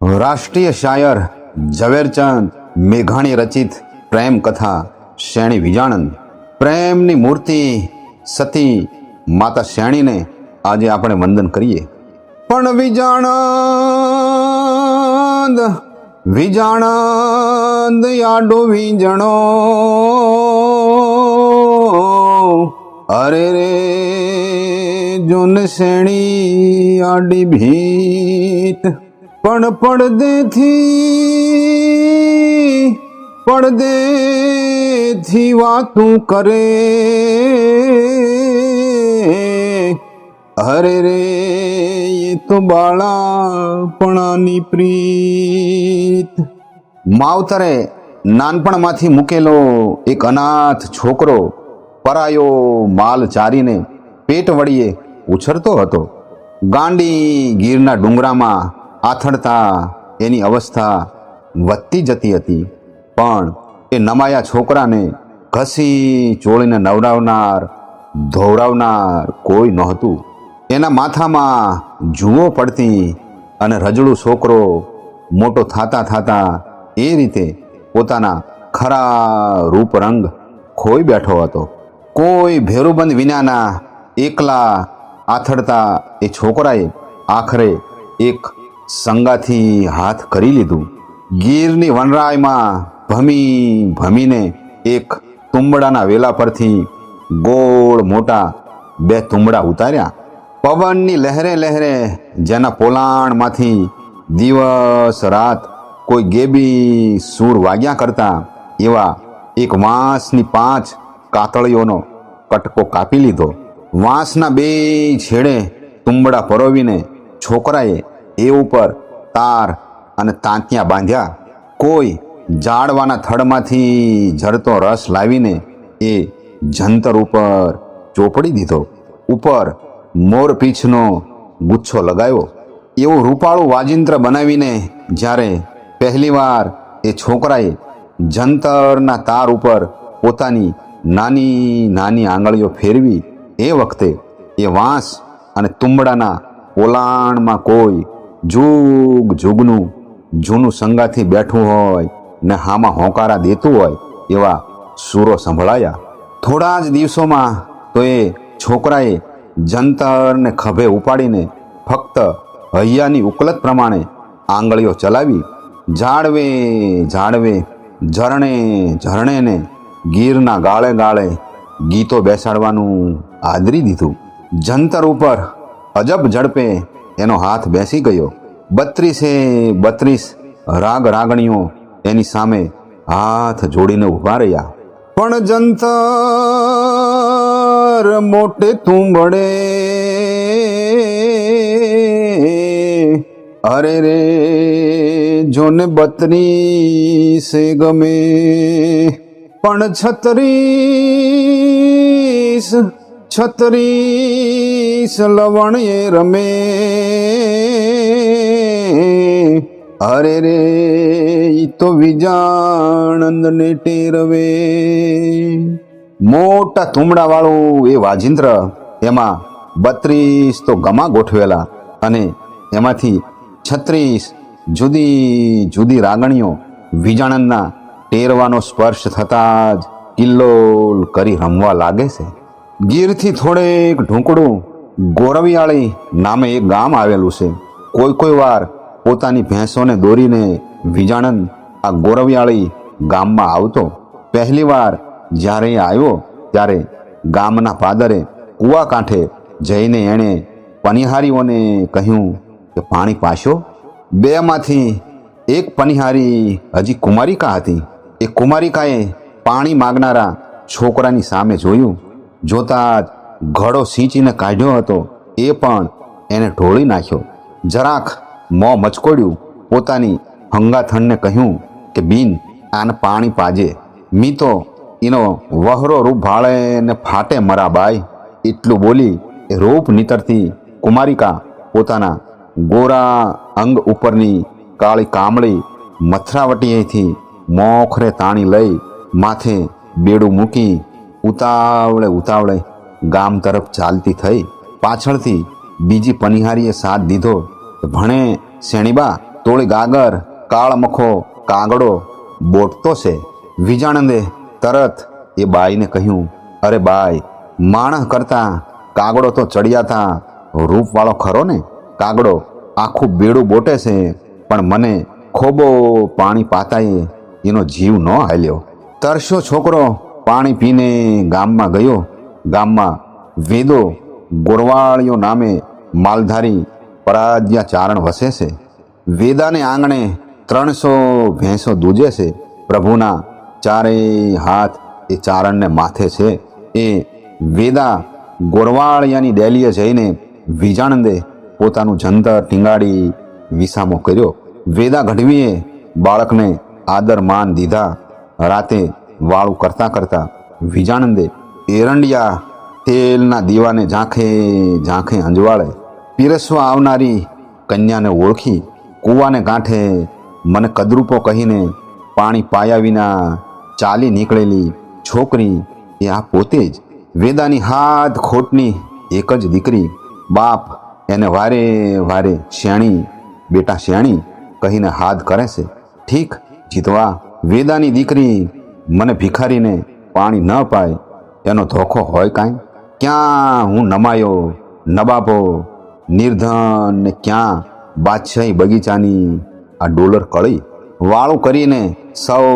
રાષ્ટ્રીય શાયર ઝવેરચંદ મેઘાણી રચિત પ્રેમ કથા શેણી વિજાણંદ. પ્રેમની મૂર્તિ સતી માતા શેણીને આજે આપણે વંદન કરીએ. પણ વિજાણંદ વિજાણંદ આડો વીજણો, અરે રે જોન શેણી આડી ભીત. પણ પડદેથી વાતું કરે, અરે રે એ તો બાળાપણાની પ્રીત. માવતરે નાનપણમાંથી મૂકેલો એક અનાથ છોકરો પરાયો માલ ચારીને પેટ વળીએ ઉછરતો હતો. ગાંડી ગીરના ડુંગરામાં આથડતા એની અવસ્થા વધતી જતી હતી. પણ એ નમાયા છોકરાને ઘસી ચોળીને નવરાવનાર ધોવરાવનાર કોઈ નહોતું. એના માથામાં જુઓ પડતી અને રજળું છોકરો મોટો થાતા થાતા એ રીતે પોતાના ખરા રૂપ રંગ ખોઈ બેઠો હતો. કોઈ ભેરુબંધ વિનાના એકલા આથડતા એ છોકરાએ આખરે એક સંગાથી હાથ કરી લીધું. ગીરની વનરાયમાં ભમીને એક તુંબડાના વેલા પરથી ગોળ મોટા બે તુંબડા ઉતાર્યા. પવનની લહેરે લહેરે જેના પોલાણમાંથી દિવસ રાત કોઈ ગેબી સૂર વાગ્યા કરતા એવા એક વાંસની 5 કાતળીઓનો કટકો કાપી લીધો. વાંસના 2 છેડે તુંબડા પરોવીને છોકરાએ એ ઉપર તાર અને તાંતિયા બાંધ્યા. કોઈ ઝાડવાના થડમાંથી ઝરતો રસ લાવીને એ જંતર ઉપર ચોપડી દીધો. ઉપર મોરપીંછનો ગુચ્છો લગાવ્યો. એવું રૂપાળું વાજિંત્ર બનાવીને જ્યારે પહેલીવાર એ છોકરાએ જંતરના તાર ઉપર પોતાની નાની નાની આંગળીઓ ફેરવી એ વખતે એ વાંસ અને તુંબડાના પોલાણમાં કોઈ જુગ જુગનું જૂનું સંગાથી બેઠું હોય ને હામાં હોંકારા દેતું હોય એવા સૂરો સંભળાયા. થોડા જ દિવસોમાં તો એ છોકરાએ જંતરને ખભે ઉપાડીને ફક્ત હૈયાની ઉકલત પ્રમાણે આંગળીઓ ચલાવી ઝાડવે ઝાડવે ઝરણે ઝરણેને ગીરના ગાળે ગાળે ગીતો બેસાડવાનું આદરી દીધું. જંતર ઉપર અજબ ઝડપે એનો હાથ બેસી ગયો. 32 રાગ રાગણીઓ એની સામે હાથ જોડીને ઊભા રહ્યા. પણ જંતર મોટે તુંબડે, અરે રે જોને 32 ગમે. પણ 36 લવણ એ રમે, અરે રે ઈ તો વિજાણંદને ટેરવે. મોટા તુંબડા વાળું એ વાજિંત્ર, એમાં 32 તો ગમા ગોઠવેલા અને એમાંથી 36 જુદી જુદી રાગણીઓ વિજાણંદના ટેરવાનો સ્પર્શ થતાં જ કિલ્લોલ કરી રમવા લાગે છે. ગીરથી થોડેક ઢૂંકડું ગોરવિયાળી નામે એક ગામ આવેલું છે. કોઈ વાર પોતાની ભેંસોને દોરીને વિજાણંદ આ ગોરવિયાળી ગામમાં આવતો. પહેલી વાર જ્યારે એ આવ્યો ત્યારે ગામના પાદરે કૂવા કાંઠે જઈને એણે પનિહારીઓને કહ્યું કે પાણી પાશો. 2 માંથી એક પનિહારી હજી કુમારિકા હતી. એ કુમારિકાએ પાણી માગનારા છોકરાની સામે જોયું. જોતાં જ ઘડો સિંચીને કાઢ્યો હતો એ પણ એને ઢોળી નાખ્યો. જરાક મોં મચકોડ્યું. પોતાની હંગાથણને કહ્યું કે બીન આને પાણી પાજે. મી તો એનો વહરો રૂપ ભાળે ને ફાટે મરા બાઈ. એટલું બોલી એ રૂપ નીતરતી કુમારિકા પોતાના ગોરા અંગ ઉપરની કાળી કામળી મથરાવટીએથી મોખરે તાણી લઈ માથે બેડું મૂકી ઉતાવળે ગામ તરફ ચાલતી થઈ. પાછળથી બીજી પનિહારીએ સાથ દીધો. ભણે શેણીબા તોળી ગાગર કાળમખો કાગડો બોટતો છે. વિજાણંદે તરત એ બાઈને કહ્યું, અરે બાઈ, માણસ કરતા કાગડો તો ચડિયાતા રૂપવાળો ખરો ને. કાગડો આખું બેડું બોટે છે, પણ મને ખોબો પાણી પાતાએ એનો જીવ ન હાલ્યો. તરસ્યો છોકરો પાણી પીને ગામમાં ગયો. ગામમાં વેદો ગોરવાળીઓ નામે માલધારી પરાજ્યા ચારણ વસે છે. વેદાને આંગણે 300 ભેંસો દૂજે છે. પ્રભુના ચારેય હાથ એ ચારણને માથે છે. એ વેદા ગોરવાળિયાની ડેલીએ જઈને વિજાણંદે પોતાનું જંતર ટીંગાડી વિસામો કર્યો. વેદા ગઢવીએ બાળકને આદર માન દીધા. રાતે વાળું કરતા કરતા વિજાણંદે એરંડિયા તેલના દીવાને ઝાંખે ઝાંખે અંજવાળે પીરસવા આવનારી કન્યાને ઓળખી કૂવાને કાંઠે મને કદરૂપો કહીને પાણી પાયા વિના ચાલી નીકળેલી છોકરી એ આ પોતે જ. વેદાની હાથ ખોટની એક જ દીકરી. બાપ એને વારે વારે શ્યાણી બેટા શ્યાણી કહીને હાથ કરે છે. ઠીક જીતવા, વેદાની દીકરી મને ભિખારીને પાણી ન પાય એનો ધોખો હોય કાંઈ? ક્યાં હું નમાયો નબાબો નિર્ધન ને ક્યાં બાદશાહી બગીચાની આ ડોલર કળી. વાળું કરીને સૌ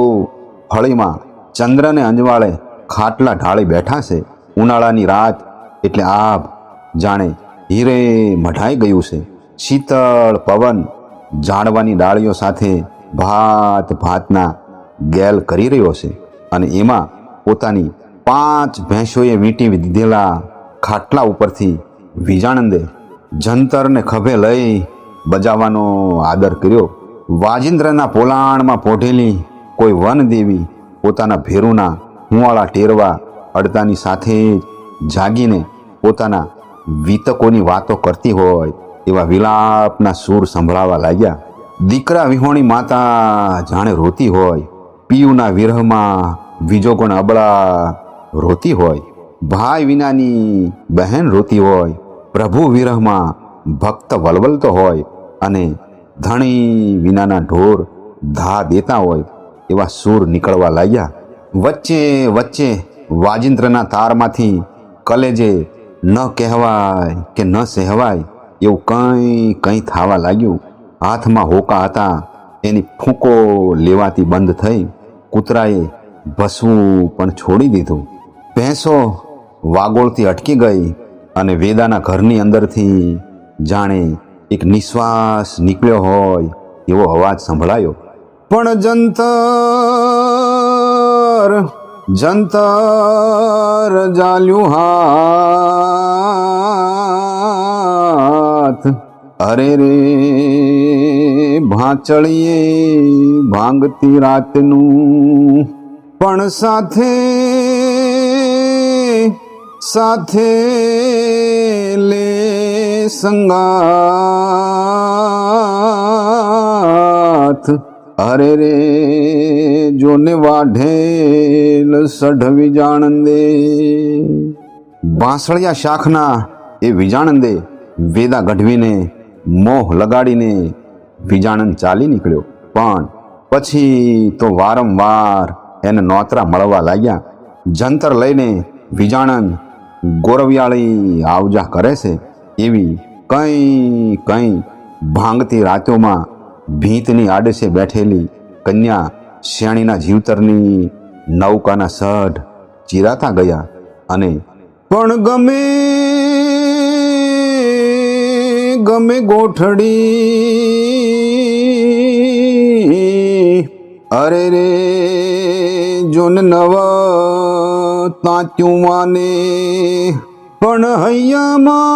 હળીમાં ચંદ્રને અંજવાળે ખાટલા ઢાળી બેઠા છે. ઉનાળાની રાત એટલે આભ જાણે હીરે મઢાઈ ગયું છે. શીતળ પવન ઝાડવાની ડાળીઓ સાથે ભાત ભાતના ગેલ કરી રહ્યો છે. અને એમાં પોતાની 5 ભેંસોએ વીંટી દીધેલા ખાટલા ઉપરથી વિજાણંદે જંતરને ખભે લઈ બજાવવાનો આદર કર્યો. વાજિંદ્રના પોલાણમાં પોઢેલી કોઈ વનદેવી પોતાના ભેરુના હુંવાળા ટેરવા અડતાની સાથે જ જાગીને પોતાના વીતકોની વાતો કરતી હોય એવા વિલાપના સૂર સંભળાવા લાગ્યા. દીકરા વિહોણી માતા જાણે રોતી હોય, પિયુના વિરહમાં વિજોગણ અબળા રોતી હોય, ભાઈ વિનાની બહેન રોતી હોય, પ્રભુ વિરહમાં ભક્ત વલવલતો હોય અને ધણી વિનાના ઢોર ધા દેતા હોય એવા સૂર નીકળવા લાગ્યા. વચ્ચે વચ્ચે વાજિંદ્રના તારમાંથી કલેજે ન કહેવાય કે ન સહેવાય એવું કંઈ કંઈ થવા લાગ્યું. હાથમાં હોકા હતા એની ફૂંકો લેવાતી બંધ થઈ. કૂતરાએ ભસવું પણ છોડી દીધું. ભેંસો વાગોળતી અટકી ગઈ અને વેદાના ઘરની અંદરથી જાણે એક નિશ્વાસ નીકળ્યો હોય એવો અવાજ સંભળાયો. પણ જંતર જંતર જાલ્યું હાથ, અરે રે ભાંચળીએ ભાંગતી રાતનું, પણ સાથે સાથે લે સંગાથ, અરે રે જોને વાઢેલ સઢ વિજાણંદે. બાંસળિયા શાખના એ વિજાણંદે વેદા ગઢવીને મોહ લગાડીને વિજાણંદ ચાલી નીકળ્યો. પણ પછી તો વારંવાર એને નોતરા મળવા લાગ્યા. જંતર લઈને વિજાણંદ ગોરવિયાળી આવજા કરે છે. એવી કંઈ કંઈ ભાંગતી રાતોમાં ભીંતની આડશે બેઠેલી કન્યા શ્યાણીના જીવતરની નૌકાના સઢ ચીરાતા ગયા. અને પણ ગમે ગમે ગોઠડી, અરે રે જોન નવ તાત્યું માને, પણ હૈયામાં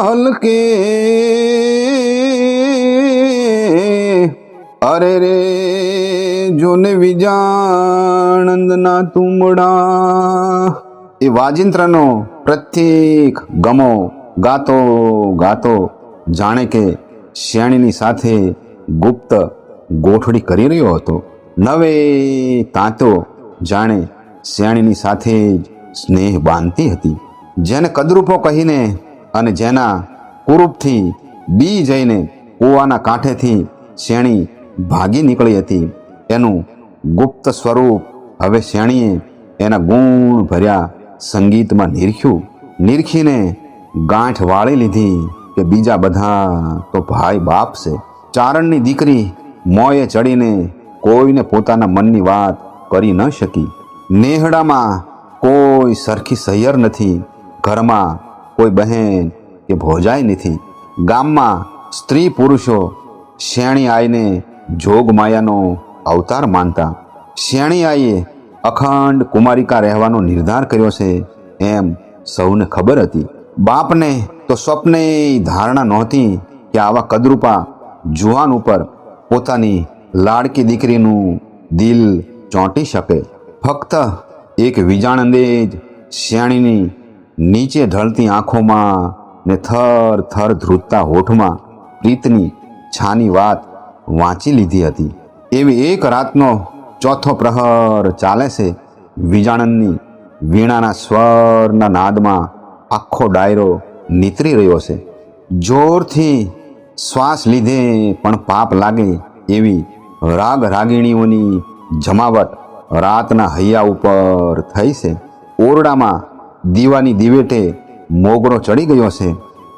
હલકે, અરે રે જોને વિજાણંદના તુમડા. એ વાજિંત્રનો પ્રત્યેક ગમો ગાતો ગાતો જાણે કે શ્યાણીની સાથે ગુપ્ત ગોઠડી કરી રહ્યો હતો. નવે તાંતો જાણે શ્યાણીની સાથે જ સ્નેહ બાંધતી હતી. જેને કદરૂપો કહીને અને જેના કુરૂપથી બી જઈને કૂવાના કાંઠેથી શેણી ભાગી નીકળી હતી, એનું ગુપ્ત સ્વરૂપ હવે શેણીએ એના ગુણ ભર્યા સંગીતમાં નિરખીને ગાંઠ વાળી લીધી કે બીજા બધા તો ભાઈ બાપ છે. ચારણની દીકરી મોંએ ચડીને કોઈને પોતાના મનની વાત કરી ન શકી. નેહડામાં કોઈ સરખી સૈયર નથી, ઘરમાં કોઈ બહેન કે ભોજાઈ નથી. ગામમાં સ્ત્રી પુરુષો શેણી આઈને જોગ માયાનો અવતાર માનતા. શેણી આઈએ અખંડ કુમારિકા રહેવાનો નિર્ધાર કર્યો છે એમ સૌને ખબર હતી. બાપને તો સ્વપ્ને ધારણા નહોતી કે આવા કદરૂપા જુવાન ઉપર પોતાની લાડકી દીકરીનું દિલ ચોંટી શકે. ફક્ત એક વિજાણંદે જ શેણીની નીચે ઢળતી આંખોમાં ને થર થર ધ્રુજતા હોઠમાં પ્રીતની છાની વાત વાંચી લીધી હતી. એવી એક રાતનો ચોથો પ્રહર ચાલે છે. વિજાણંદની વીણાના સ્વરના નાદમાં આખો ડાયરો નીતરી રહ્યો છે. જોરથી શ્વાસ લીધે પણ પાપ લાગે એવી રાગ રાગીણીઓની જમાવટ રાતના હૈયા ઉપર થઈ છે. ઓરડામાં દીવાની દિવેટે મોગરો ચડી ગયો છે.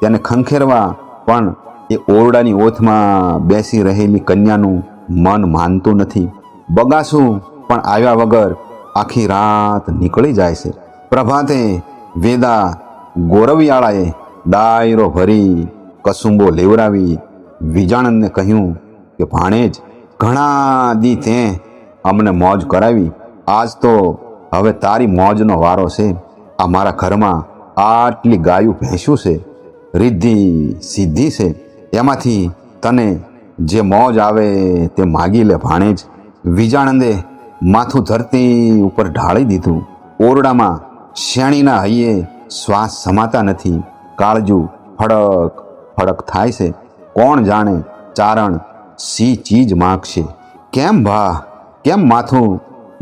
તેને ખંખેરવા પણ એ ઓરડાની ઓથમાં બેસી રહેલી કન્યાનું મન માનતું નથી. બગાસું પણ આવ્યા વગર આખી રાત નીકળી જાય છે. પ્રભાતે વેદા ગોરવિયાળાએ ડાયરો ભરી કસુંબો લેવરાવી વિજાણંદને કહ્યું કે ભાણેજ, ઘણા દી તે અમને મોજ કરાવી, આજ તો હવે તારી મોજનો વારો છે. આ મારા ઘરમાં આટલી ગાયું ભેંસું છે, રિદ્ધિ સિદ્ધિ છે, એમાંથી તને જે મોજ આવે તે માગી લે ભાણેજ. વિજાણંદે માથું ધરતી ઉપર ઢાળી દીધું. ઓરડામાં શેણીના હૈયે શ્વાસ સમાતા નથી. કાળજું ફડક ફડક થાય છે. કોણ જાણે ચારણ સી ચીજ માગશે. કેમ ભા, કેમ માથું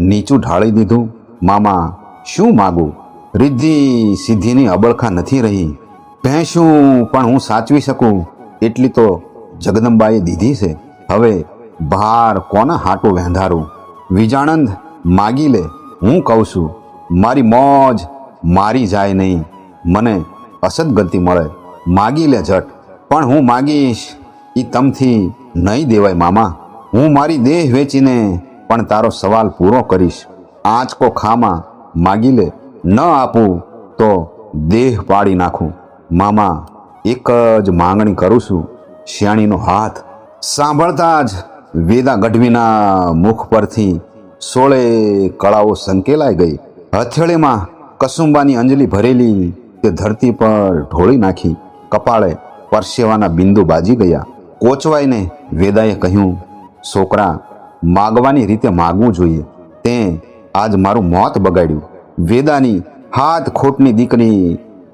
નીચું ઢાળી દીધું? મામા, શું માગું? રિદ્ધિ સિદ્ધિની અબળખા નથી રહી. ભેંસું પણ હું સાચવી શકું એટલી તો જગદંબાએ દીધી છે. હવે ભાર કોના હાટું વેંધારું? વિજાણંદ, માગી લે, હું કહું છું. મારી મોજ મારી જાય નહીં, મને અસદગતિ મળે. માગી લે ઝટ. પણ હું માગીશ એ તમથી નહીં દેવાય મામા. હું મારી દેહ વેચીને પણ તારો સવાલ પૂરો કરીશ. આંચકો ખામાં માગી લે, ન આપું તો દેહ પાડી નાખું. મામા, એક જ માંગણી કરું છું, શેણીનો હાથ. સાંભળતા જ વેદા ગઢવીના મુખ પરથી 16 કળાઓ સંકેલાઈ ગઈ. હથેળીમાં કસુંબાની અંજલિ ભરેલી તે ધરતી પર ઢોળી નાખી. કપાળે પરસેવાના બિંદુ બાજી ગયા. કોચવાઈને વેદાએ કહ્યું, છોકરા, માગવાની રીતે માગવું જોઈએ. તે આજ મારું મોત બગાડ્યું. વેદાની હાથ ખોટની દીકરી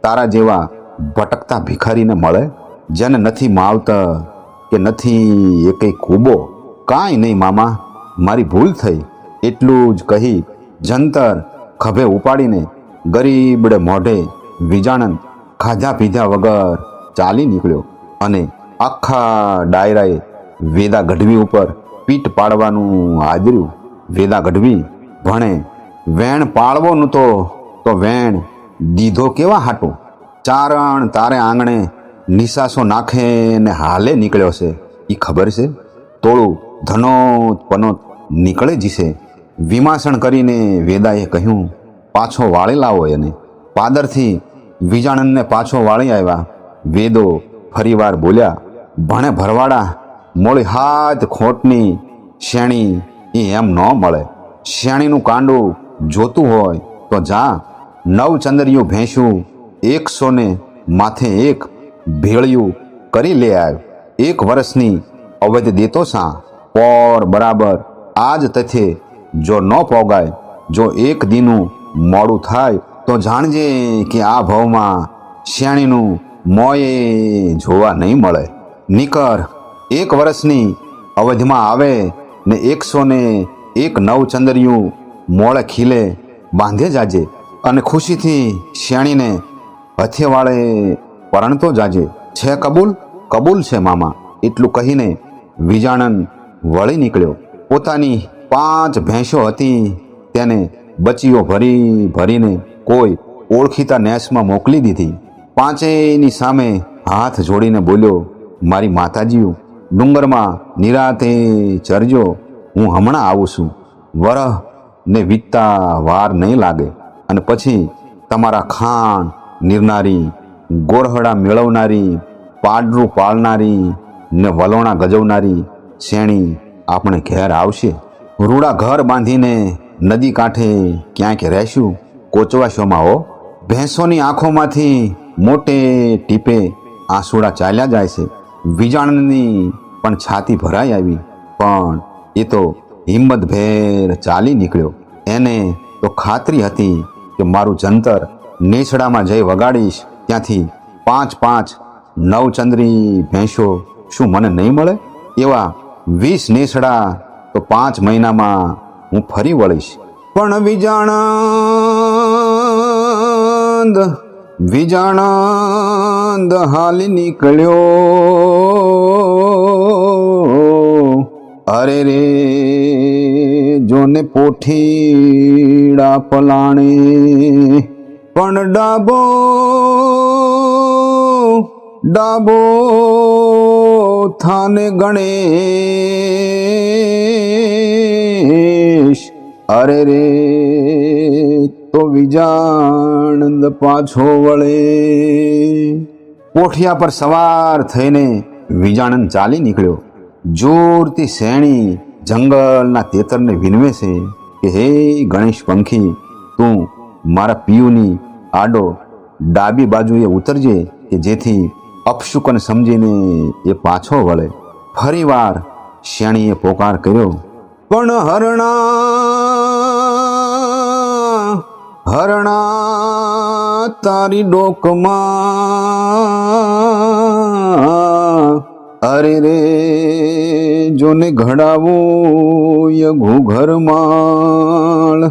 તારા જેવા ભટકતા ભિખારીને મળે, જેને નથી માવતર કે નથી એ કંઈ કૂબો? કાંઈ નહીં મામા, મારી ભૂલ થઈ એટલું જ કહી જંતર ખભે ઉપાડીને ગરીબડે મોઢે વિજાણંદ ખાધા પીધા વગર ચાલી નીકળ્યો. અને આખા ડાયરાએ વેદા ગઢવી ઉપર પીટ પાડવાનું આદર્યું. વેદા ગઢવી ભણે વેણ પાળવો નહોતો તો વેણ દીધો કેવા હાટું? ચારણ તારે આંગણે નિશાસો નાખે ને હાલે નીકળ્યો છે, એ ખબર છે? તોળું ધનોત પનોત નીકળે જશે. વિમાસણ કરીને વેદાએ કહ્યું, પાછો વાળી લાવો એને. પાદરથી વિજાણંદને પાછો વાળી આવ્યા. વેદો ફરીવાર બોલ્યા, ભણે ભરવાડા, મોળી હાથ ખોટની શેણી એ એમ ન મળે. શેણીનું કાંડું જોતું હોય તો જા. 9 ચંદરિયું ભેંસું 100 ને માથે 1 ભેળિયું કરી લે આવ. 1 વર્ષની અવધ દેતો સા. પોર બરાબર આજ તથે જો ન પોગાય, જો 1 દીનું મોડું થાય તો જાણજે કે આ ભાવમાં શેણીનું મોયે જોવા નહીં મળે. નીકર 1 વર્ષની અવધમાં આવે ને 100 ને 1 નવચંદરિયું મોળે ખીલે બાંધે જાજે. અને ખુશીથી શેણીને હથેવાળે પરણતો જાજે. છે કબૂલ? કબૂલ છે મામા. એટલું કહીને વિજાણન વળી નીકળ્યો. પોતાની 5 ભેંસો હતી તેને બચીઓ ભરી ભરીને કોઈ ઓળખીતા નેસમાં મોકલી દીધી. પાંચેયની સામે હાથ જોડીને બોલ્યો, મારી માતાજીઓ, ડુંગરમાં નિરાતે ચરજો, હું હમણાં આવું છું. વરહ ને વીતતા વાર નહીં લાગે અને પછી તમારા ખાણ નિરનારી, ગોરહડા મેળવનારી, પાડરું પાળનારી ને વલોણા ગજવનારી શેણી આપણે ઘેર આવશે. રૂડા ઘર બાંધીને નદી કાંઠે ક્યાંક રહેશું, કોચવાશોમાં હો. ભેંસોની આંખોમાંથી મોટે ટીપે આંસુડા ચાલ્યા જાય છે. વિજાણની પણ છાતી ભરાઈ આવી, પણ એ તો હિંમતભેર ચાલી નીકળ્યો. એને તો ખાતરી હતી કે મારું જંતર નેસડામાં જઈ વગાડીશ ત્યાંથી 5 નવચંદ્રી ભેંસો શું મને નહીં મળે? એવા 20 નેસડા તો 5 મહિનામાં હું ફરી વળીશ. પણ વિજાણંદ હાલી નીકળ્યો. અરે રે જોને પોઠીડા પલાણે, પણ ડાબો થાને ગણેશ. અરે રે તો વિજાણંદ પાછો વળે. પોઠિયા પર સવાર થઈને વિજાણંદ ચાલી નીકળ્યો. જોરથી શેણી જંગલના તેતરને વિનવે છે કે હે ગણેશ પંખી, તું મારા પિયુની આડો ડાબી બાજુએ ઉતરજે કે જેથી અપશુકન સમજીને એ પાછો વળે. ફરીવાર શેણીએ પોકાર કર્યો, પણ હરણા તારી ડોકમાં, અરે રે જોને ઘડાવું યઘુ ઘરમાળ,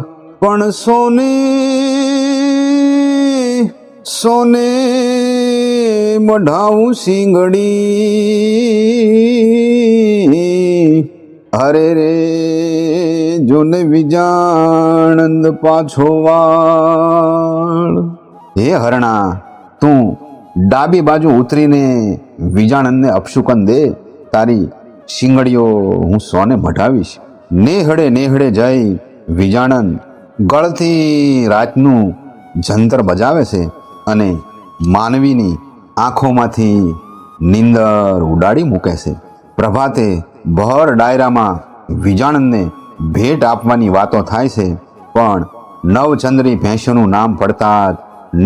પણ સોને મઢાવું સિંગડી. અરે રે જોને વિજાણંદ પાછો વાળ. હે હરણા, તું ડાબી બાજુ ઉતરીને વિજાણંદને અપશુકન દે. તારી શિંગડીઓ હું સોને મઢાવીશ. નેહડે જઈ વિજાણંદ ગળતી રાતનું જંતર બજાવે છે અને માનવીની આંખોમાંથી નીંદર ઉડાડી મૂકે છે. પ્રભાતે ભર ડાયરામાં વિજાણંદને ભેટ આપવાની વાતો થાય છે, પણ નવચંદ્રી ભેંસોનું નામ પડતા જ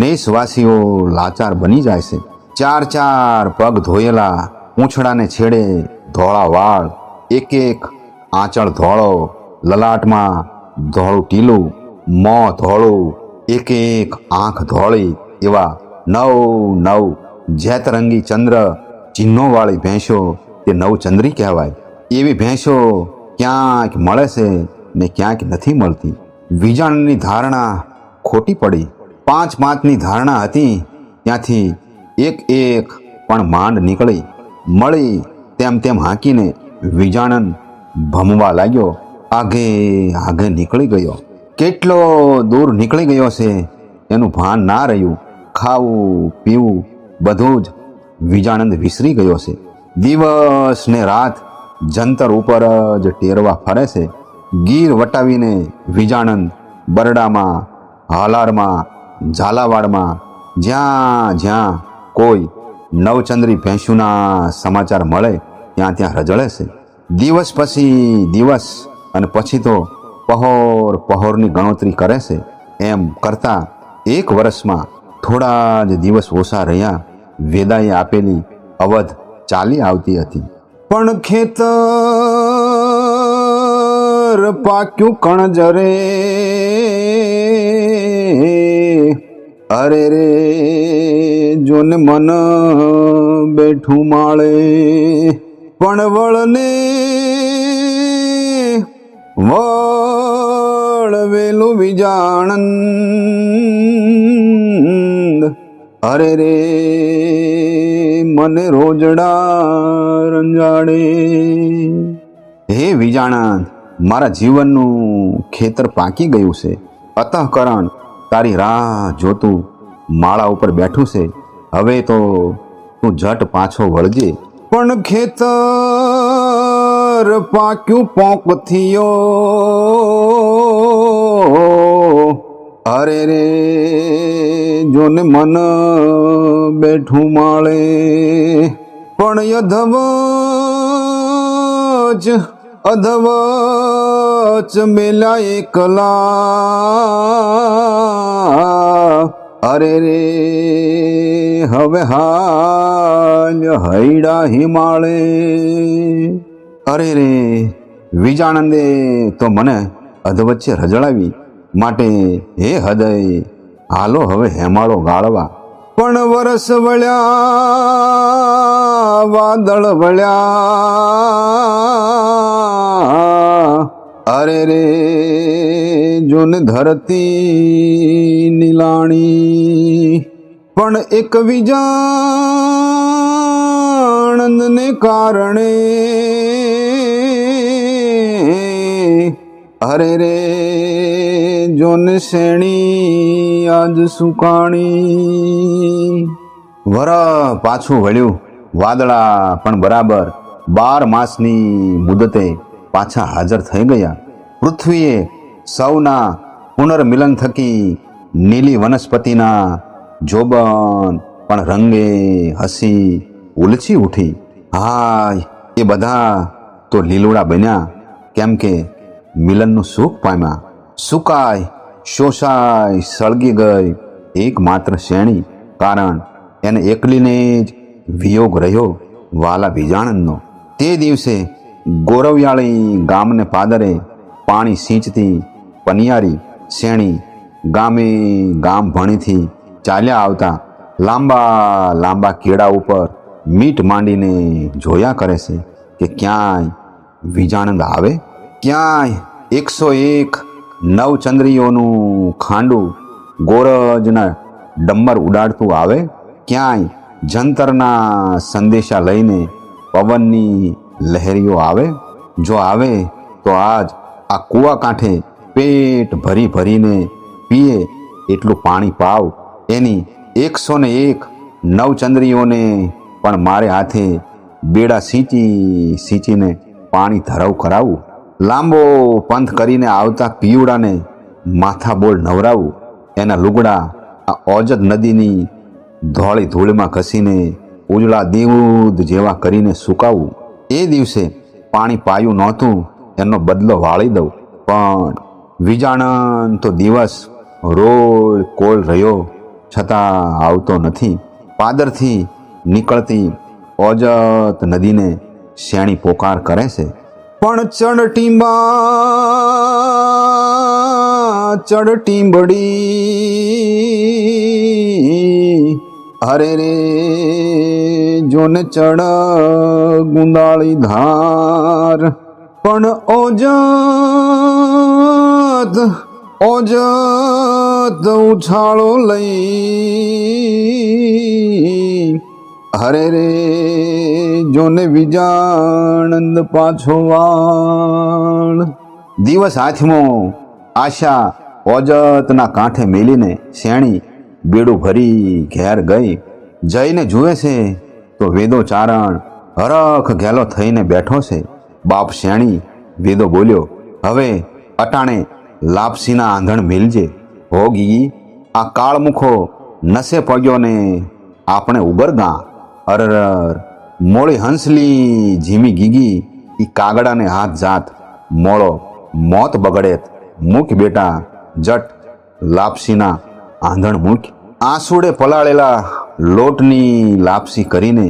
નેસવાસીઓ લાચાર બની જાય છે. 4 પગ ધોયેલા, પૂંછડાને છેડે ધોળા વાળ, એક આંચળ ધોળો, લલાટમાં ધોળું ટીલું, મોં ધોળું, એક આંખ ધોળી, એવા 9 જેતરંગી ચંદ્ર ચિહ્નોવાળી ભેંસો તે નવચંદ્રી કહેવાય. એવી ભેંસો ક્યાંક મળે છે ને ક્યાંક નથી મળતી. વિજાણની ધારણા ખોટી પડી. 5 ધારણા હતી ત્યાંથી એક પણ માંડ નીકળી. મળી તેમ હાંકીને વિજાણન ભમવા લાગ્યો. આગે નીકળી ગયો. કેટલો દૂર નીકળી ગયો છે એનું ભાન ના રહ્યું. ખાવું પીવું બધું જ વિજાણંદ વિસરી ગયો છે. દિવસ ને રાત જંતર ઉપર જ ટેરવા ફરે છે. ગીર વટાવીને વિજાણંદ બરડામાં, હાલારમાં, ઝાલાવાડમાં જ્યાં કોઈ નવચંદ્રી ભેંસુના સમાચાર મળે ત્યાં રજળે છે. દિવસ પછી દિવસ અને પછી તો પહોરની ગણતરી કરે છે. એમ કરતા 1 વર્ષમાં થોડા જ દિવસ ઓછા રહ્યા. વેદાએ આપેલી અવધ ચાલી આવતી હતી. પણ ખેતર પાક્યું કણજરે, અરે રે જોને મન બેઠું માળે, પણ વળવેલું વિજાણંદ, અરે રે મને રોજડા રંજાડે. હે વિજાણંદ, મારા જીવનનું ખેતર પાકી ગયું છે. અતઃકરણ તારી રાહ જોતું માળા ઉપર બેઠું છે. હવે તો તું ઝટ પાછો વળજે. પણ ખેતર પાક્યું પોંક થયો, અરે રે જોને મન બેઠું માળે. પણ અધવચ મેલા એકલા, અરે રે હવે હાલ હૈડા હિમાળે. અરે રે વિજાણંદે તો મને અધવચ્ચે રજળાવી, માટે હે હૃદય હાલો હવે હેમાળો ગાળવા. પણ વરસ વળ્યા વાદળ વળ્યા, અરે રે જોને ધરતી નીલાણી. પણ એક વિજાણંદને કારણે, અરે રે જોને શેણી આજ સુકાણી. વર પાછું વળ્યું, વાદળા પણ બરાબર 12 માસની મુદતે પાછા હાજર થઈ ગયા. પૃથ્વીએ સૌના પુનર્મિલન થકી નીલી વનસ્પતિના જોબન પણ રંગે હસી ઉલચી ઉઠી. હાય એ બધા તો લીલોડા બન્યા, કેમ કે મિલનનું સુખ પામ્યા. સુકાય શોષાય સળગી ગઈ એકમાત્ર શેણી, કારણ એને એકલીને જ વિયોગ રહ્યો વાલા વિજાણંદનો. તે દિવસે ગોરવિયાળી ગામને પાદરે પાણી સિંચતી પનિયારી શેણી ગામે ગામ ભણીથી ચાલ્યા આવતા લાંબા લાંબા કેળા ઉપર મીટ માંડીને જોયા કરે છે કે ક્યાંય વિજાણંદ આવે, ક્યાંય 101 નવચંદ્રીઓનું ખાંડું ગોરજના ડમ્બર ઉડાડતું આવે, ક્યાંય જંતરના સંદેશા લઈને પવનની લહેરીઓ આવે. જો આવે તો આજ આ કૂવા કાંઠે પેટ ભરી ભરીને પીએ એટલું પાણી પાવ. એની 101 નવચંદ્રીઓને પણ મારે હાથે બેડા સિંચી સિંચીને પાણી ધરાવ કરાવું. લાંબો પંથ કરીને આવતા પિયુડાને માથા બોળ નવરાવું. એના લુગડા આ ઓજદ નદીની ધોળી ધૂળમાં ઘસીને ઉજળા દેવૂદ જેવા કરીને સુકાવું. એ દિવસે પાણી પાયું નહોતું એનો બદલો વાળી દઉં. પણ વિજાણંદ તો દિવસ રોળ કોળ રહ્યો છતાં આવતો નથી. પાદરથી નીકળતી ઓજત નદીને શેણી પોકાર કરે છે, પણ ચડટીંબડી, અરે રે જોને ચડ ગુંદાળી ધાર. પણ ઓજત ઉછાળો લઈ, અરે રે જોને વિજાણંદ પાછો વાળ. દિવસ હાથમાં આશા ઓજતના કાંઠે મેલીને શેણી બેડું ભરી ઘેર ગઈ. જઈને જુએ છે તો વેદો ચારણ હરખ ઘેલો થઈને બેઠો છે. બાપ શેણી વેદો બોલ્યો, હવે અટાણે લાપસીના આંધણ મેલજે. હોગી આ કાળમુખો નસે પગ્યો ને આપણે ઉગરગા. અરર મોળી હંસલી ઝીમી ગીગી ઈ કાગડાને હાથ જાત મોળો મોત બગડેત. મૂક બેટા જટ લાપસીના આંધણ મૂક. આંસુડે પલાળેલા લોટની લાપસી કરીને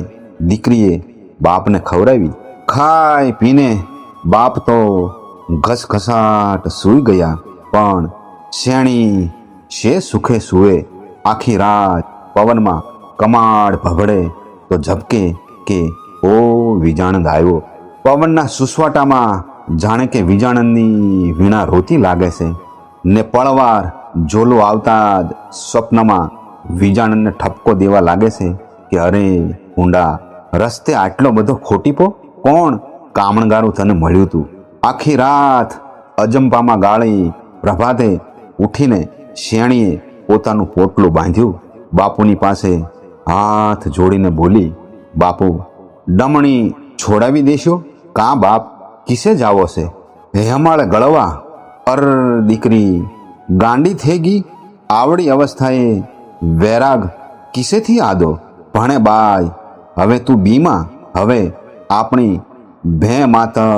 દીકરીએ બાપને ખવડાવી. ખાઈ પીને બાપ તો ઘસઘસાટ સૂઈ ગયા. પણ શેણી શે સુખે સૂવે. આખી રાત પવનમાં કમાડ ભભડે તો ઝબકે કે ઓ વિજાણંદ આવ્યો. પવનના સુસવાટામાં જાણે કે વિજાણંદની વીણા રોતી લાગે છે ને પળવાર ઝોલું આવતા જ સ્વપ્નમાં વિજાણંદને ઠપકો દેવા લાગે છે કે અરે ઊંડા રસ્તે આટલો બધો ખોટીપો? કોણ કામણગારું તને મળ્યું તું? આખી રાત અજંપામાં ગાળી પ્રભાતે ઉઠીને શેણીએ પોતાનું પોટલું બાંધ્યું. બાપુની પાસે હાથ જોડીને બોલી, બાપુ ડમણી છોડાવી દેશો? કાં બાપ, કિસે જાવો છે? હેમાળે ગળવા. અર દીકરી ગાંડી થઈ ગઈ? આવડી અવસ્થાએ વૈરાગ કિસેથી આદો? ભણે બાય, હવે તું બીમાં. હવે આપણી ભે માતર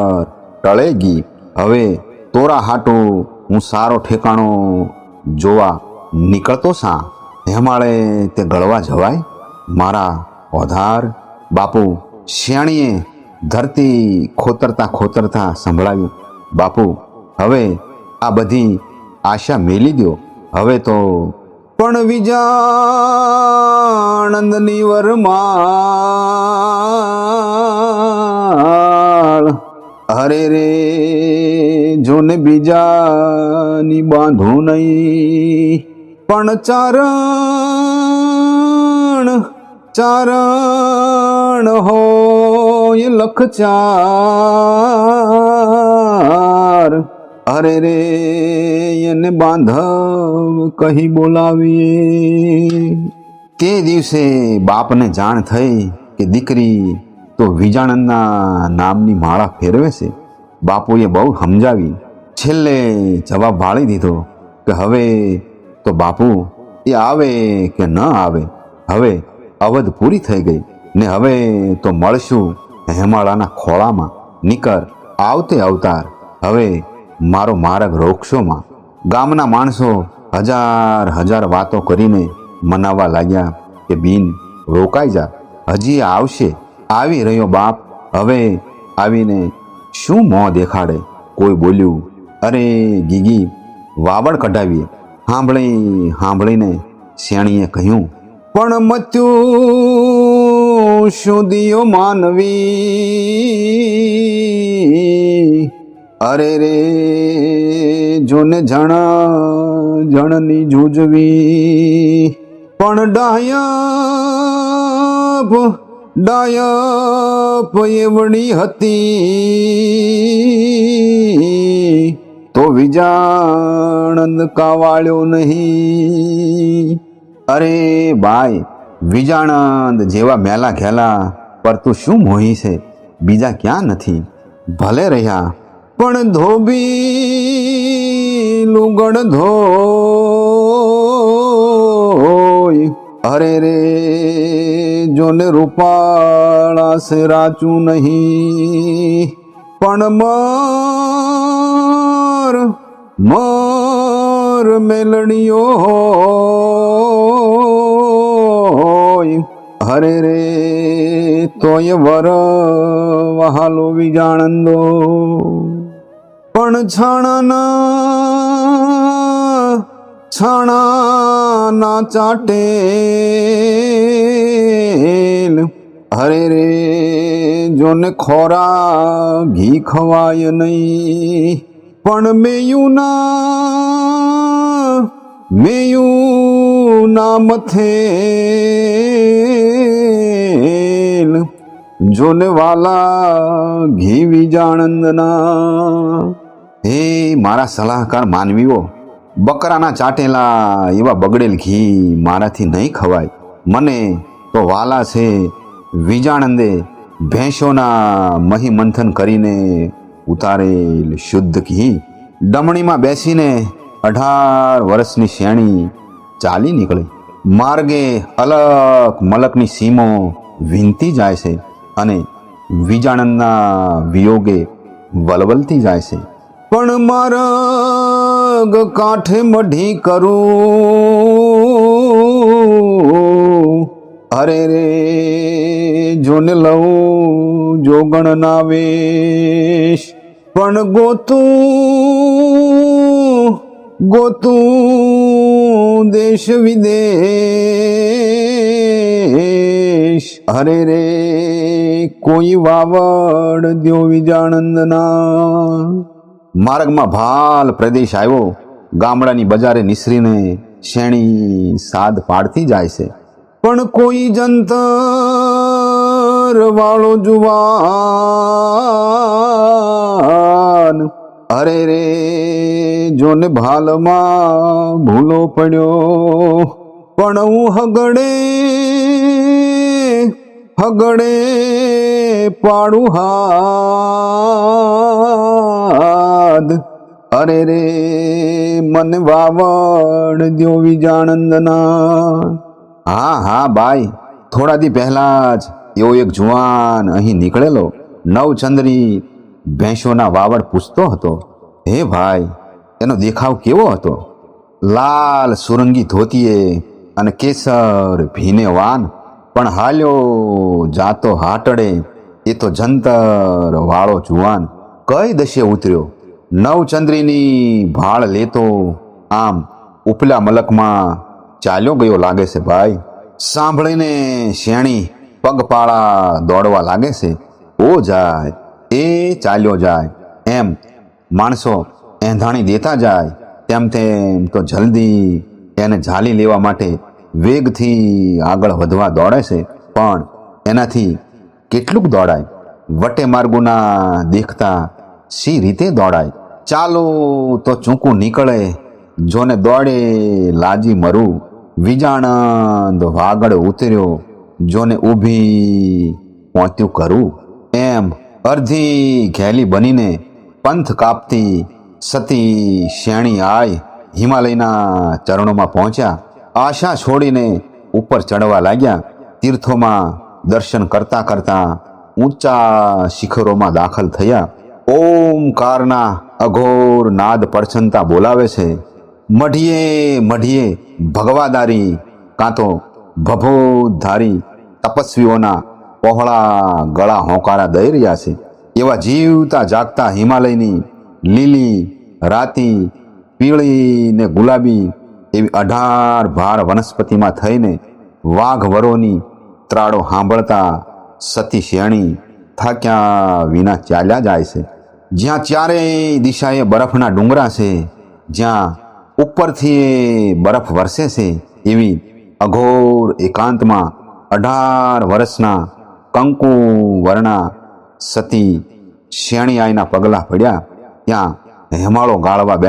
ટળેગી. હવે તોરા હાટું હું સારો ઠેકાણો જોવા નીકળતો સા. હેમાળે તે ગળવા જવાય? મારા ઓધાર. બાપુ શેણીએ ધરતી ખોતરતા ખોતરતા સંભળાવ્યું, બાપુ હવે આ બધી આશા મેલી દો. હવે તો પણ વિજાણંદની વરમાળ, અરે રે જોને બીજાની બાંધું નહીં. પણ ચારણ હોય લખ ચાર, અરે રે એને બાંધવ કહી બોલાવીએ. તે દિવસે બાપને જાણ થઈ કે દીકરી તો વિજાણંદના નામની માળા ફેરવે છે. બાપુએ બહુ સમજાવી, છેલ્લે જવાબ વાળી દીધો કે હવે તો બાપુ એ આવે કે ન આવે, હવે અવધ પૂરી થઈ ગઈ ને હવે તો મળશું હેમાળાના ખોળામાં. નીકર આવતે અવતાર, હવે મારો માર્ગ રોકશોમાં. ગામના માણસો હજાર હજાર વાતો કરીને મનાવવા લાગ્યા કે બીન રોકાઈ જા, હજી આવશે. આવી રહ્યો બાપ, હવે આવીને શું મોં દેખાડે? કોઈ બોલ્યું, અરે ગીગી વાવડ કઢાવીએ. સાંભળીને શેણીએ કહ્યું, પણ મત્યું શું દિયો માનવી, અરે રે જોને જણની જૂજવી. પણ ડાયપ એવડી હતી તો વિજાણંદ કાવાળ્યો નહીં. અરે બાય, વિજાણંદ જેવા મેલા ઘેલા પર તું શું મોહી છે? બીજા ક્યાં નથી? ભલે રહ્યા પણ ધોબી લુગડ ધોય, અરે રે જોને રૂપાળા સે રાચું નહીં. પણ મર મેલડીઓ હોય, અરે રે તોય વર વહાલો વિજાણંદો. પણ છાણાના ચાટેલ, અરે રે જોને ખોરા ઘી ખવાય નહીં. પણ મેયું ના મથે જોને વાલા ઘી વિજાણંદના. હે મારા સલાહકાર માનવીઓ, બકરાના ચાટેલા એવા બગડેલ ઘી મારાથી નહીં ખવાય. મને તો વાલા છે વિજાણંદે ભેંસોના મહી મંથન કરીને ઉતારેલ શુદ્ધ ઘી. ડમણીમાં બેસીને 18 વર્ષની શેણી ચાલી નીકળી. માર્ગે અલક મલકની સીમો વીંતી જાય છે અને વિજાણંદના વિયોગે વલવલતી જાય છે. પણ માર્ગ કાંઠે મઢી કરું, અરે રે જોને લઉં જોગણ ના વેશ. પણ ગોતું દેશ વિદેશ, અરે રે કોઈ વાવડ દ્યો વિજાણંદના. માર્ગમાં ભાલ પ્રદેશ આવ્યો. ગામડાની બજારે નિસરીને શેણી સાદ પાડતી જાય છે. પણ કોઈ જંતર વાળો જુવાન, અરે રે જોને ભાલમાં ભૂલો પડ્યો, પણ હું હગડે પાડું હાથ, અરે રે મને વાવડ દ્યો વિજાણંદના. હા બાઈ, થોડા દી પહેલા જ એવો એક જુવાન અહીં નીકળેલો નવચંદ્રી ભેંસોના વાવડ પૂછતો હતો. હે ભાઈ, એનો દેખાવ કેવો હતો? લાલ સુરંગી ધોતીએ અને કેસર ભીને વાન, પણ હાલ્યો જાતો હાટડે એ તો જંતર વાળો જુવાન કઈ દશે ઉતર્યો. નવચંદ્રીની ભાળ લેતો આમ ઉપલા મલકમાં ચાલ્યો ગયો લાગે છે ભાઈ. સાંભળીને શેણી પગપાળા દોડવા લાગે છે. ઓ જાય એ ચાલ્યો જાય, એમ માણસો એંધાણી દેતા જાય તેમ તેમ તો જલ્દી એને ઝાલી લેવા માટે વેગથી આગળ વધવા દોડે છે. પણ એનાથી કેટલુંક દોડાય? વટે માર્ગોના દેખતા સી રીતે દોડાય? ચાલો તો ચૂકું નીકળે, જોને દોડે લાજી મરું. વિજાણંદ વાગડ ઉતર્યો, જોને ઊભી પહોંચ્યું કરું. એમ અડધી ઘેલી બનીને પંથ કાપતી સતી શેણી આય હિમાલયના ચરણોમાં પહોંચ્યા. આશા છોડીને ઉપર ચડવા લાગ્યા. તીર્થોમાં દર્શન કરતા કરતા ઊંચા શિખરોમાં દાખલ થયા. ઓમકારના અઘોર નાદ પડછનતા બોલાવે છે. મઢીએ ભગવાદારી કાં તો ભભોધારી તપસ્વીઓના પહોળા ગળા હોંકારા દઈ રહ્યા છે. એવા જીવતા જાગતા હિમાલયની લીલી, રાતી, પીળી ને ગુલાબી એવી 18 ભાર વનસ્પતિમાં થઈને વાઘવરોની ત્રાળો સાંભળતા સતી શેણી થાક્યા વિના ચાલ્યા જાય છે. જ્યાં ચારેય દિશાએ બરફના ડુંગરા છે, જ્યાં ઉપરથી બરફ વરસે છે, એવી અઘોર એકાંતમાં 18 વર્ષના કંકુ વર્ણા સતી શેણી આઈના પગલા પડ્યા. ત્યાં હેમાળો ગાળવા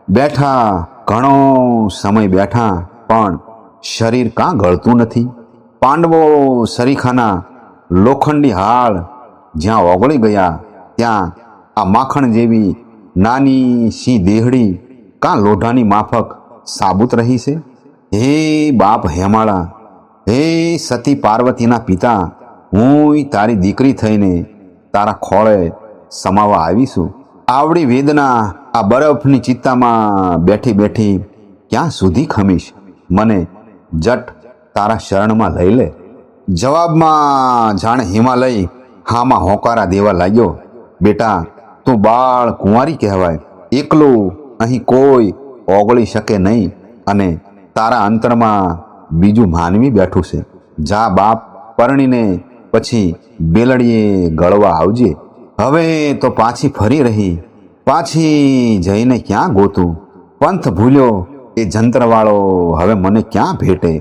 બેઠા ઘણો સમય બેઠા, પણ શરીર કાં ગળતું નથી. પાંડવો સરીખાના લોખંડી હાડ જ્યાં ઓગળી ગયા, ત્યાં આ માખણ જેવી નાની સી દેહડી કાં લોઢાની માફક સાબુત રહી છે? હે બાપ હેમાળા, હે સતી પાર્વતીના પિતા, હું તારી દીકરી થઈને તારા ખોળે સમાવા આવીશું. આવડી વેદના આ બરફની ચિત્તામાં બેઠી બેઠી ક્યાં સુધી ખમીશ? મને જટ તારા શરણમાં લઈ લે. જવાબમાં જાણે હિમાલય હામાં હોંકારા દેવા લાગ્યો. બેટા, તું બાળ કુંવારી કહેવાય. એકલું અહીં કોઈ ઓગળી શકે નહીં, અને તારા અંતરમાં બીજું માનવી બેઠું છે. જા બાપ, પરણીને પછી બેલડીએ ગળવા આવજે. હવે તો પાછી ફરી રહી, પાછી જઈને ક્યાં ગોતું? પંથ ભૂલ્યો એ જંતરવાળો હવે મને ક્યાં ભેટે?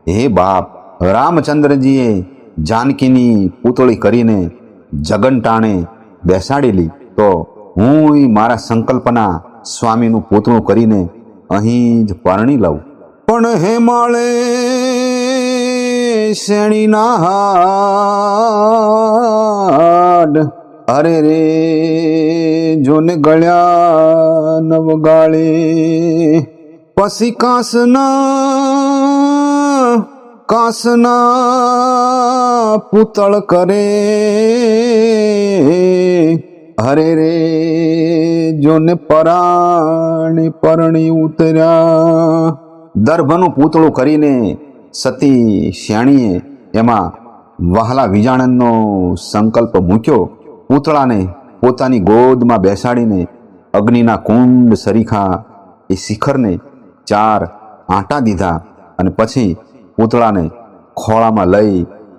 હે બાપ, રામચંદ્રજીએ જાનકીની પૂતળી કરીને જગનટાણે બેસાડેલી, તો હું મારા સંકલ્પના સ્વામીનું પૂતળું કરીને અહીં જ પરણી લઉં. પણ હેમાળે શેણીના હાડ, અરે રે જોને ગળ્યા નવગાળે. પછી કાંસના પૂતળ કરે, અરે રે જોને પરાણે પરણી ઉતર્યા. દર્ભનું પૂતળું કરીને સતી શેણીએ એમાં વહાલા વિજાણનનો સંકલ્પ મૂક્યો. પૂતળાને પોતાની ગોદમાં બેસાડીને અગ્નિના કુંડ સરીખા એ શિખરને 4 આંટા દીધા, અને પછી પૂતળાને ખોળામાં લઈ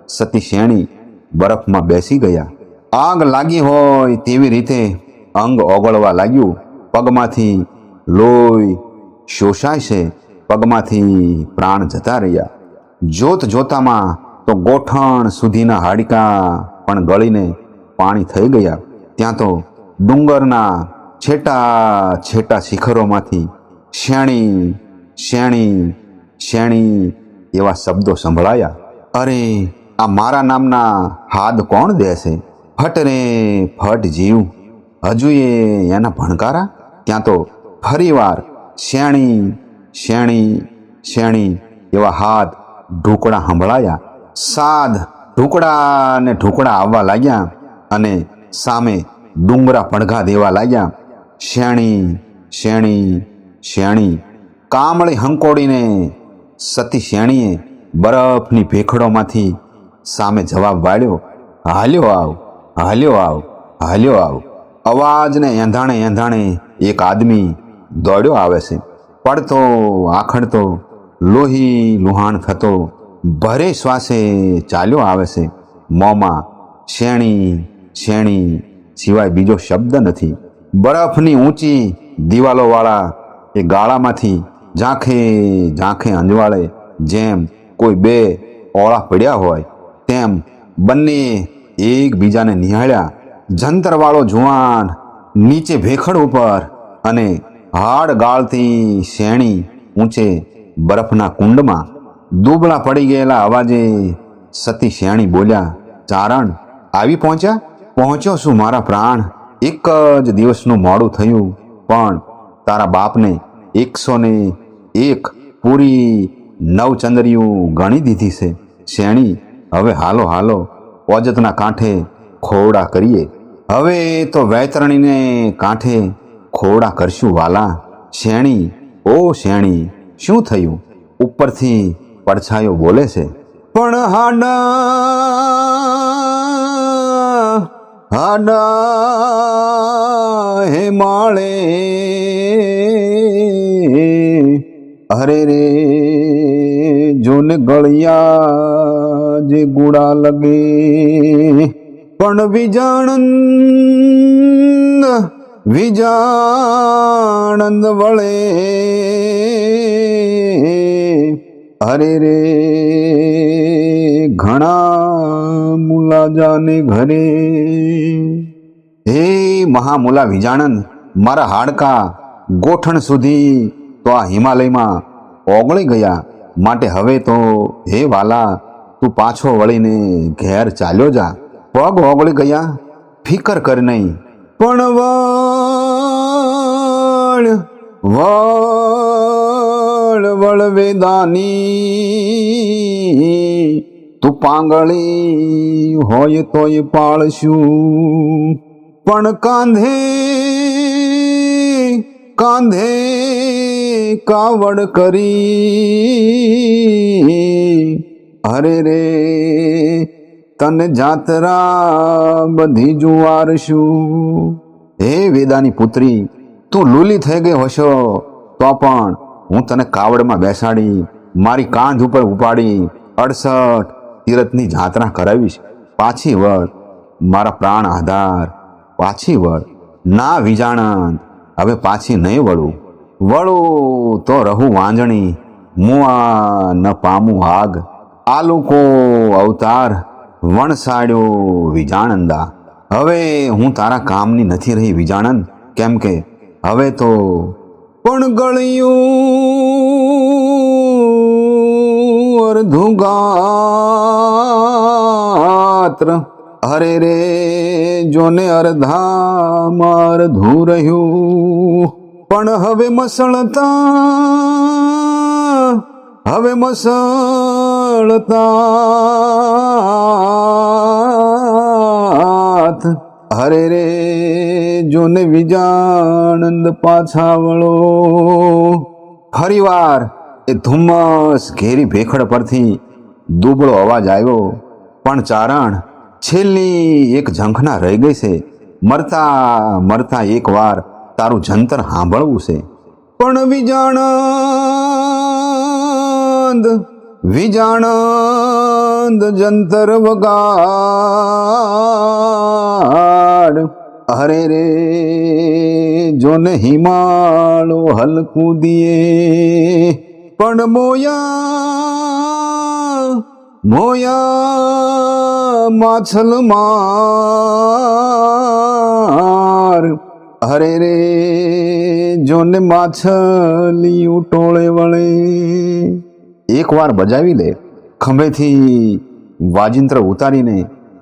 સતી શેણી બરફમાં બેસી ગયા. આગ લાગી હોય તેવી રીતે અંગ ઓગળવા લાગ્યું. પગમાંથી લોહી શોષાય છે, પગમાંથી પ્રાણ જતા રહ્યા. જોત જોતામાં તો ગોઠણ સુધીના હાડકાં પણ ગળીને પાણી થઈ ગયા. ત્યાં તો ડુંગરના છેટા છેટા શિખરોમાંથી શેણી શેણી શેણી એવા શબ્દો સંભળાયા. અરે, આ મારા નામના હાદ કોણ દેશે? ફટ રે ફટ જીવ, હજુ એના ભણકારા? ત્યાં તો ફરીવાર શેણી શેણી શેણી એવા હાથ ઢુકડા સંભળાયા. સાદ ઢુકડા ને ઢુકડા આવવા લાગ્યા અને સામે ડુંગરા પડઘા દેવા લાગ્યા. શેણી શેણી શેણી કામળી હંકોડીને સતી શેણીએ બરફની ભેખડોમાંથી સામે જવાબ વાળ્યો, હાલ્યો આવ, હાલ્યો આવ, હાલ્યો આવ. અવાજને એંધાણે એંધાણે એક આદમી દોડ્યો આવે છે. પડતો આખડતો લોહી લુહાણ થતો ભરે શ્વાસે ચાલ્યો આવે છે. મોંમાં શેણી શેણી સિવાય બીજો શબ્દ નથી. બરફની ઊંચી દિવાલોવાળા એ ગાળામાંથી ઝાંખે ઝાંખે અંજવાળે જેમ કોઈ બે ઓળા પડ્યા હોય તેમ બંને એકબીજાને નિહાળ્યા. જંતરવાળો જુવાન નીચે ભેખડ ઉપર અને હાડ ગાળતી શેણી ઊંચે બરફના કુંડમાં. દુબળા પડી ગયેલા અવાજે સતી શેણી બોલ્યા, ચારણ આવી પહોંચ્યા? પહોંચ્યો છું મારા પ્રાણ. એક જ દિવસનું મોડું થયું પણ તારા બાપને 101 પૂરી નવચંદ્રિયું ગણી દીધી છે. શેણી, હવે હાલો હાલો ઓજતના કાંઠે ખોરડા કરીએ. હવે તો વૈતરણીને કાંઠે ખોરડા કરશું વાલા. શેણી, ઓ શેણી, શું થયું? ઉપરથી પડછાયો બોલે છે, પણ હાડા હાડા હે માળે, અરે રે જોને ગળિયા જે ગુડા લગે, પણ વિજાણંદ વળે, અરે રે ઘણા મુલા જાને ઘરે. હે મહામુલા વિજાણંદ, મારા હાડકા ગોઠણ સુધી તો આ હિમાલયમાં ઓગળી ગયા. માટે હવે તો હે વાલા તું પાછો વળીને ઘેર ચાલ્યો જા. પગ ઓગળી ગયા, ફિકર કર નહીં. પણ વળ વેદાની, તું પાંગળી હોય તોય પાળશું. પણ કાંધે કાંધે કાવડ કરી, અરે રે તને જાતરા બધી જુવારશું. હે વેદાની પુત્રી, તું લૂલી થઈ ગઈ હશો તો પણ હું તને કાવડમાં બેસાડી મારી કાંધ ઉપર ઉપાડી 68 તીરથની જાત્રા કરાવીશ. પાછી વળ મારા પ્રાણ આધાર, પાછી વળ. ના વિજાણંદ, હવે પાછી નહીં વળું. વળું તો રહું વાંજણી, મુઆ ન પામું આગ. આલુકો અવતાર વણસાડ્યો વિજાણંદા. હવે હું તારા કામની નથી રહી વિજાણંદ, કેમ કે હવે તો પણ ગળ્યું અર્ધું ગાત્ર, અરે રે જોને અર્ધામાં અર્ધું રહ્યું. પણ હવે મસળતા, અરે રે જોને વિજાણંદ પાછા વળો. ફરીવાર એ ધુમ્મસ ઘેરી ભેખડ પરથી દુબળો અવાજ આવ્યો, પણ ચારણ છેલ્લી એક ઝંખના રહી ગઈ છે. મરતા મરતા એકવાર તારું જંતર સાંભળવું છે. પણ વિજાણંદ જંતર વગાડ, અરે રે જોને હિમાળો હલકું દિયે. પણ મોયા માછલ માર, હરે રે જોને માછલિયું ટોળે વળે. એકવાર બજાવી લે. ખંભેથી વાજિંત્ર ઉતારીને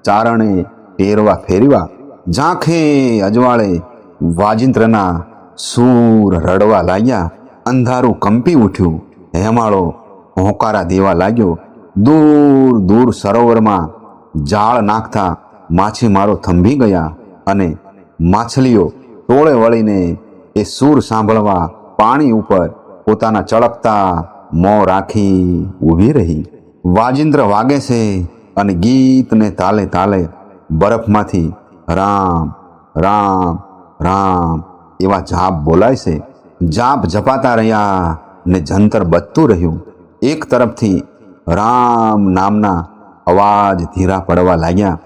ચારણે ટેરવા ફેરવા. ઝાંખે અજવાળે વાજિંત્રના સૂર રડવા લાગ્યા. અંધારું કંપી ઉઠ્યું. હેમાળો હોંકારા દેવા લાગ્યો. દૂર દૂર સરોવરમાં જાળ નાખતા માછીમારો થંભી ગયા અને માછલીઓ ટોળે વળીને એ સૂર સાંભળવા પાણી ઉપર પોતાના ચળકતા મોં રાખી ઊભી રહી. વાજિંત્ર વાગે છે અને ગીતને તાલે તાલે બરફમાંથી રામ રામ રામ એવા જાપ બોલાય છે. જાપ જપાતા રહ્યા ને જંતર બચતું રહ્યું. એક તરફથી રામ નામના અવાજ ધીરા પડવા લાગ્યા.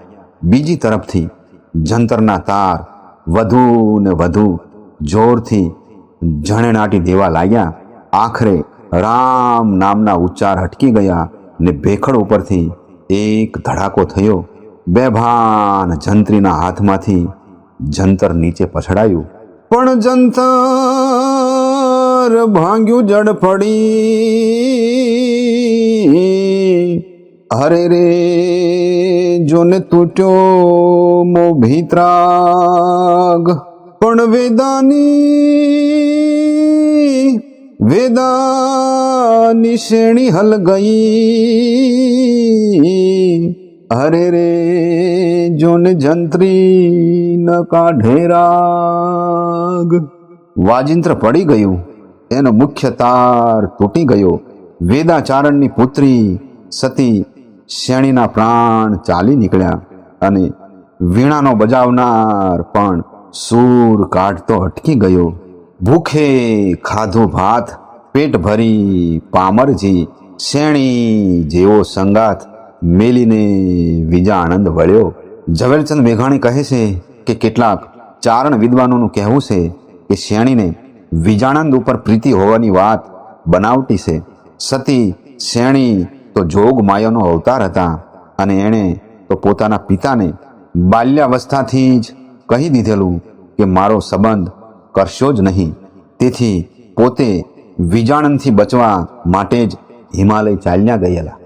બીજી તરફથી જંતરના તાર વધુ ને વધુ જોરથી ઝણેણાટી દેવા લાગ્યા. આખરે રામ નામના ઉચ્ચાર હટકી ગયા ને ભેખડ ઉપરથી એક ધડાકો થયો. બેભાન જંત્રીના હાથમાંથી જંતર નીચે પછડાયું. પણ જંતર ભાંગ્યું જડ પડી, હરે રે જોને તૂટ્યો મો ભીતરાગ. પણ વેદાની શ્રેણી હલ ગઈ, હરે રે જોને જંત્રી ન કાઢે રાગ. વાજિંત્ર પડી ગયું. એનો મુખ્ય તાર તૂટી ગયો. વેદાચારણની પુત્રી સતી શ્રેણીના પ્રાણ ચાલી નીકળ્યા અને વીણાનો બજાવનાર પણ સૂર કાઢતો અટકી ગયો. ભૂખે ખાધું ભાત, પેટ ભરી પામરજી, શ્રેણી જેવો સંગાત મેલીને વિજા આનંદ વળ્યો. ઝવેરચંદ મેઘાણી કહે છે કે કેટલાક ચારણ વિદ્વાનોનું કહેવું છે કે શ્રેણીને વિજાનંદ ઉપર પ્રીતિ હોવાની વાત બનાવટી છે. સતી શ્રેણી તો જોગ માયાનો અવતાર હતા અને એણે તો પોતાના પિતાને બાલ્યાવસ્થાથી જ કહી દીધેલું કે મારો સંબંધ કરશો જ નહીં. તેથી પોતે વિજાણનથી બચવા માટે જ હિમાલય ચાલ્યા ગયેલા.